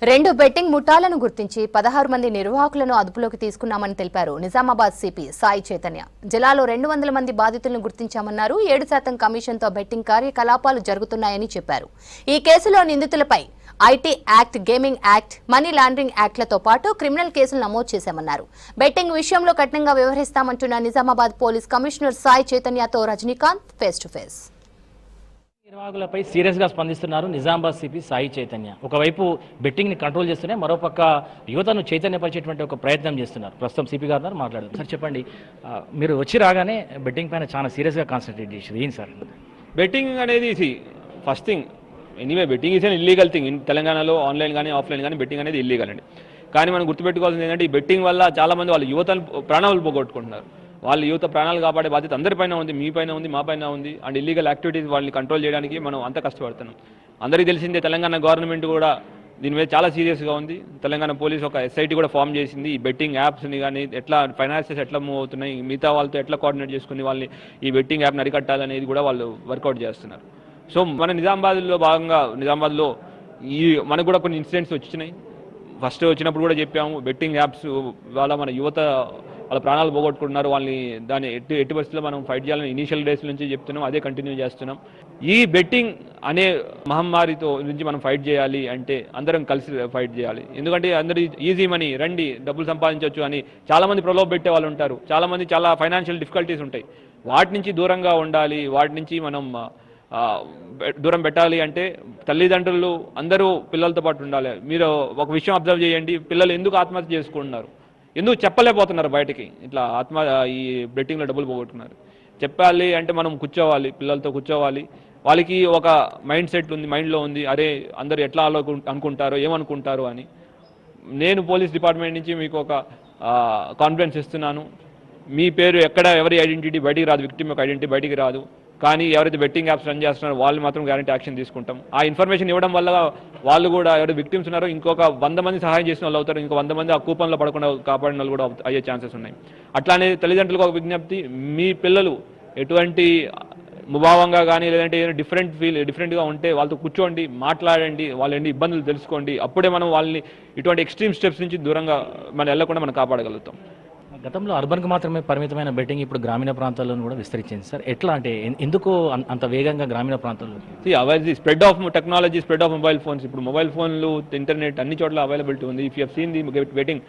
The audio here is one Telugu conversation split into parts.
రెండు బెట్టింగ్ ముఠాలను గుర్తించి 16 మంది నిర్వాహకులను అదుపులోకి తీసుకున్నామని తెలిపారు నిజామాబాద్ సిపి సాయి చైతన్య. జిల్లాలో 200 మంది బాధితులను గుర్తించామన్నారు. 7% కమిషన్తో బెట్టింగ్ కార్యకలాపాలు జరుగుతున్నాయని చెప్పారు. ఈ కేసులో నిందితులపై IT act, gaming act, money laundering యాక్ట్లతో పాటు క్రిమినల్ కేసులు నమోదు చేశామన్నారు. బెట్టింగ్ విషయంలో కఠినంగా వ్యవహరిస్తామంటున్న నిజామాబాద్ పోలీస్ కమిషనర్ సాయి చైతన్యతో రజనీకాంత్ ఫేస్ టు ఫేస్. నిర్వాహకులపై సీరియస్గా స్పందిస్తున్నారు నిజామాబాద్ సిపి సాయి చైతన్య. ఒకవైపు బెట్టింగ్ని కంట్రోల్ చేస్తూనే మరోపక్క యువతను చైతన్యపరిచేటువంటి ఒక ప్రయత్నం చేస్తున్నారు. ప్రస్తుతం సిపి గారు మాట్లాడారు. సార్ చెప్పండి, మీరు వచ్చి రాగానే బెట్టింగ్ పైన చాలా సీరియస్గా కాన్సన్ట్రేట్ చేసేది ఏంటి సార్? బెట్టింగ్ అనేది first thing, anyway betting is an illegal thing. తెలంగాణలో ఆన్లైన్ కానీ ఆఫ్లైన్ కానీ బెట్టింగ్ అనేది ఇల్లీగల్ అండి. కానీ మనం గుర్తుపెట్టుకోవాల్సింది ఏంటంటే, ఈ బెట్టింగ్ వల్ల చాలామంది వాళ్ళ యువతను ప్రాణాలు పోగొట్టుకుంటున్నారు. వాళ్ళ యువత ప్రాణాలు కాపాడే బాధ్యత అందరిపైన ఉంది, మీ పైన ఉంది, మా పైన ఉంది. అండ్ ఇల్లీగల్ యాక్టివిటీస్ వాళ్ళని కంట్రోల్ చేయడానికి మనం అంత కష్టపడుతున్నాం. అందరికీ తెలిసిందే, తెలంగాణ గవర్నమెంట్ కూడా దీని మీద చాలా సీరియస్గా ఉంది. తెలంగాణ పోలీస్ ఒక ఎస్ఐటీ కూడా ఫామ్ చేసింది. ఈ బెట్టింగ్ యాప్స్ని కానీ ఎట్లా ఫైనాన్సెస్ ఎట్లా మూవ్ అవుతున్నాయి, మిగతా వాళ్ళతో ఎట్లా కోఆర్డినేట్ చేసుకుని వాళ్ళని ఈ బెట్టింగ్ యాప్ని అరికట్టాలనేది కూడా వాళ్ళు వర్కౌట్ చేస్తున్నారు. సో మన నిజామాబాద్లో భాగంగా నిజామాబాద్లో మనకు కూడా కొన్ని ఇన్సిడెంట్స్ వచ్చినాయి. ఫస్ట్ వచ్చినప్పుడు కూడా చెప్పాము, బెట్టింగ్ యాప్స్ వల్ల మన యువత వాళ్ళ ప్రాణాలు పోగొట్టుకుంటున్నారు. వాళ్ళని దాన్ని ఎట్టి పరిస్థితుల్లో మనం ఫైట్ చేయాలని ఇనీషియల్ డేస్ నుంచి చెప్తున్నాం, అదే కంటిన్యూ చేస్తున్నాం. ఈ బెట్టింగ్ అనే మహమ్మారితో నుంచి మనం ఫైట్ చేయాలి అంటే అందరం కలిసి ఫైట్ చేయాలి. ఎందుకంటే అందరూ ఈజీ మనీ, రండి డబ్బులు సంపాదించవచ్చు అని చాలామంది ప్రలోభ పెట్టే వాళ్ళు ఉంటారు. చాలామంది చాలా ఫైనాన్షియల్ డిఫికల్టీస్ ఉంటాయి. వాటి నుంచి దూరంగా ఉండాలి. వాటి నుంచి మనం దూరం పెట్టాలి అంటే తల్లిదండ్రులు అందరూ పిల్లలతో పాటు ఉండాలి. మీరు ఒక విషయం అబ్జర్వ్ చేయండి, పిల్లలు ఎందుకు ఆత్మహత్య చేసుకుంటున్నారు, ఎందుకు చెప్పలేకపోతున్నారు బయటికి, ఇట్లా ఈ బెట్టింగ్లో డబ్బులు పోగొట్టుకున్నారు. చెప్పాలి అంటే మనం కూర్చోవాలి, పిల్లలతో కూర్చోవాలి. వాళ్ళకి ఒక మైండ్ సెట్ ఉంది, మైండ్లో ఉంది, అరే అందరూ ఎట్లా అనుకుంటారో ఏమనుకుంటారో అని. నేను పోలీస్ డిపార్ట్మెంట్ నుంచి మీకు ఒక కాన్ఫిడెన్స్ ఇస్తున్నాను. మీ పేరు ఎక్కడ ఎవరి ఐడెంటిటీ బయటికి రాదు, విక్టిమ్ యొక్క ఐడెంటిటీ బయటికి రాదు. కానీ ఎవరైతే బెట్టింగ్ యాప్స్ రన్ చేస్తున్నారో వాళ్ళు మాత్రం గ్యారంటీ యాక్షన్ తీసుకుంటాం. ఆ ఇన్ఫర్మేషన్ ఇవ్వడం వల్ల వాళ్ళు కూడా ఎవరైతే విక్టిమ్స్ ఉన్నారో ఇంకొక 100 మంది సహాయం చేసిన వాళ్ళు అవుతారు, ఇంకో 100 మంది ఆ కూపన్లో పడకుండా కాపాడిన వాళ్ళు కూడా అయ్యే ఛాన్సెస్ ఉన్నాయి. అట్లానే తల్లిదండ్రులకు ఒక విజ్ఞప్తి, మీ పిల్లలు ఎటువంటి ముభావంగా కానీ లేదంటే ఏదైనా డిఫరెంట్గా ఉంటే వాళ్ళతో కూర్చోండి, మాట్లాడండి, వాళ్ళ ఇబ్బందులు తెలుసుకోండి. అప్పుడే మనం వాళ్ళని ఇటువంటి ఎక్స్ట్రీమ్ స్టెప్స్ నుంచి దూరంగా మనం వెళ్లకుండా మనం కాపాడగలుగుతాం. గతంలో అర్బన్కి మాత్రమే పరిమితమైన బెట్టింగ్ ఇప్పుడు గ్రామీణ ప్రాంతాల్లో కూడా విస్తరించింది సార్. ఎట్లా అంటే ఎందుకు అంత వేగంగా గ్రామీణ ప్రాంతాల్లో? Spread of technology, spread of mobile phones. ఇప్పుడు మొబైల్ ఫోన్లు, ఇంటర్నెట్ అన్ని చోట్ల అవైలబిలిటీ ఉంది. If you have seen the betting,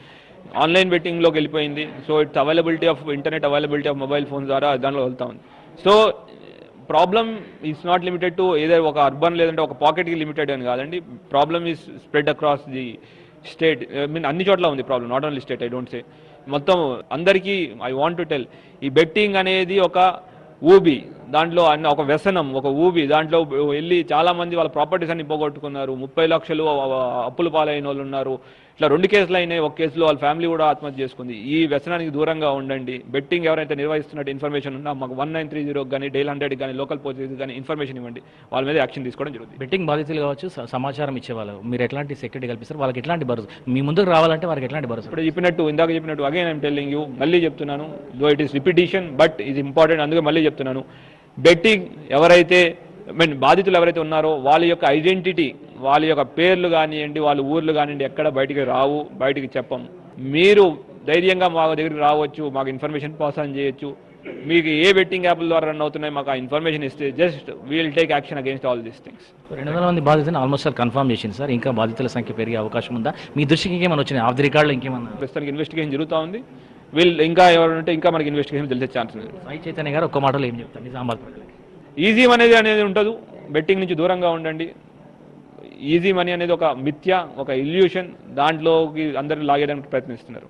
online బెట్టింగ్లోకి వెళ్ళిపోయింది. So it's availability of internet, availability of mobile phones ద్వారా దానిలో వెళ్తా ఉంది. సో problem is not limited to ఏదో ఒక అర్బన్ లేదంటే ఒక పాకెట్కి లిమిటెడ్ అని కాదండి. Problem is spread across the state. అన్ని చోట్ల ఉంది problem, not only state. I don't say మొత్తం అందరికీ. ఐ వాంట్ టు టెల్, ఈ బెట్టింగ్ అనేది ఒక ఊబి, దాంట్లో ఒక వ్యసనం, ఒక ఊబి. దాంట్లో వెళ్ళి చాలామంది వాళ్ళ ప్రాపర్టీస్ అన్ని పోగొట్టుకున్నారు. 30 లక్షలు అప్పులు పాలైన వాళ్ళు ఉన్నారు. ఇట్లా 2 కేసులు అయినాయి. ఒక కేసులో వాళ్ళ ఫ్యామిలీ కూడా ఆత్మహత్య చేసుకుంది. ఈ వ్యసనానికి దూరంగా ఉండండి. బెట్టింగ్ ఎవరైతే నిర్వహిస్తున్నట్టు ఇన్ఫర్మేషన్ ఉన్నా మాకు 1930 కానీ డైల్ 100 కానీ లోకల్ పోలీస్ కానీ ఇన్ఫర్మేషన్ ఇవ్వండి, వాళ్ళ మీద యాక్షన్ తీసుకోవడం జరుగుతుంది. బెట్టింగ్ బాధితులు కావచ్చు, సమాచారం ఇచ్చేవాళ్ళు మీరు ఎట్లాంటి సెక్యూరిటీ కల్పిస్తారు? వాళ్ళకి ఎట్లాంటి భరోసా, మీ ముందుకు రావాలంటే వారికి ఎట్లాంటి భరోసా? ఇప్పుడు ఇందాక చెప్పినట్టు అగైన్ ఐఎమ్ టెల్లింగ్ యూ, మళ్ళీ చెప్తున్నాను, though it is repetition but ఇది ఇంపార్టెంట్, అందుకే మళ్ళీ చెప్తున్నాను. బెట్టింగ్ ఎవరైతే బాధితులు ఎవరైతే ఉన్నారో వాళ్ళ యొక్క ఐడెంటిటీ, వాళ్ళ యొక్క పేర్లు కానివ్వండి, వాళ్ళ ఊర్లు కానివ్వండి ఎక్కడ బయటికి రావు, బయటికి చెప్పం. మీరు ధైర్యంగా మా దగ్గరికి రావచ్చు, మాకు ఇన్ఫర్మేషన్ పాస్ ఆన్ చేయొచ్చు. మీకు ఏ బెట్టింగ్ యాప్ల ద్వారా రన్ అవుతున్నాయి మాకు ఆ ఇన్ఫర్మేషన్ ఇస్తే just we'll take action against all these things. 200 మంది బాధితులను ఆల్మోస్ట్ కన్ఫర్మ్ చేసింది సార్. ఇంకా బాధితుల సంఖ్య పెరిగే అవకాశం ఉందా? మీ దృష్టికి ఇంకేమైనా వచ్చినాయి? ఆఫ్ ది రికార్డులో ఇంకేమన్నా? ప్రస్తుతానికి ఇన్వెస్టిగేషన్ జరుగుతూ ఉంది. ఇంకా ఎవరంటే ఇంకా మనకి ఇన్వెస్టిగేషన్ తెలిసే ఛాన్స్ ఉంది. సాయి చైతన్య గారు ఒక్క మాటలో ఏం చెప్తారు నిజామాబాద్ ప్రజలకి? ఈజీ మనీ అనేది ఉండదు, బెట్టింగ్ నుంచి దూరంగా ఉండండి. ఈజీ మనీ అనేది ఒక మిథ్య, ఒక ఇల్యూషన్. దాంట్లోకి అందరూ లాగేయడానికి ప్రయత్నిస్తున్నారు.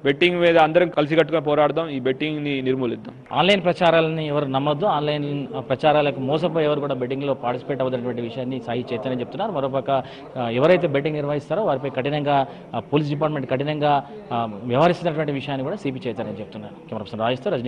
బెట్టింగ్ మీద అందరం కలిసికట్టుగా పోరాడదాం, ఈ బెట్టింగ్ని నిర్మూలిద్దాం. ఆన్లైన్ ప్రచారాలని ఎవరు నమ్మొద్దు, ఆన్లైన్ ప్రచారాలకు మోసపోయి ఎవరు కూడా బెట్టింగ్లో పార్టిసిపేట్ అవ్వదనేటువంటి విషయాన్ని సాయి చైతన్య చెప్తున్నారు. మరోపక్క ఎవరైతే బెట్టింగ్ నిర్వహిస్తారో వారిపై కఠినంగా పోలీస్ డిపార్ట్మెంట్ కఠినంగా వ్యవహరిస్తున్నటువంటి విషయాన్ని కూడా సిపి చైతన్య చెప్తున్నారు. కెమెరా పర్సన్ రాజేష్తో రజనీ.